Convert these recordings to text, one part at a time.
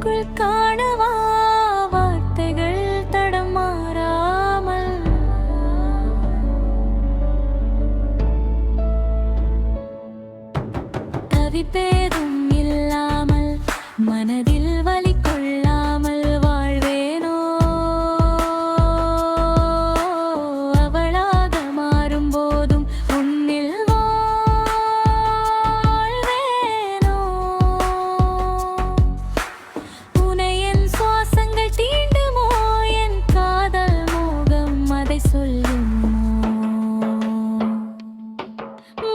உனக்குள் காணவா வார்த்தைகள் தடம் மாறாமல் தவிப்பேதும் இல்லாமல் மனதில் வலி கொள்ளாமல் வாழ்வேனோ அவளாக மாறும்போதும் உன்னில் வாழ்வேனோ உனை என் சுவாசங்கள் தீண்டுமோ என் காதல் மோகம் அதை சொல்லுமோ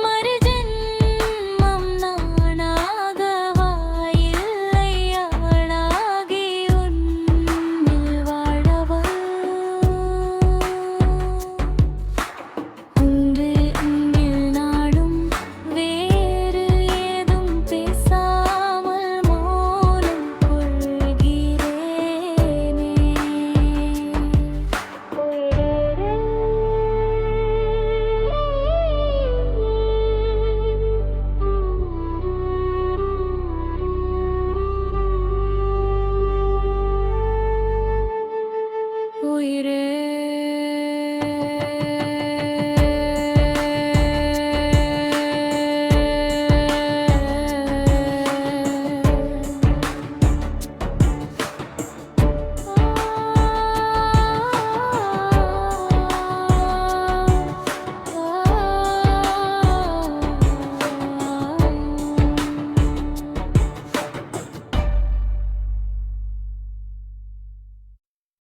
மறுஜென்மம் நானாகவா இல்லை ஆளாகி உன்னில் வாழவா ஒன்று உன்னில் நாடும் வேறு ஏதும் பேசாமல் மௌனம் கொள்கிறேனே உயிரே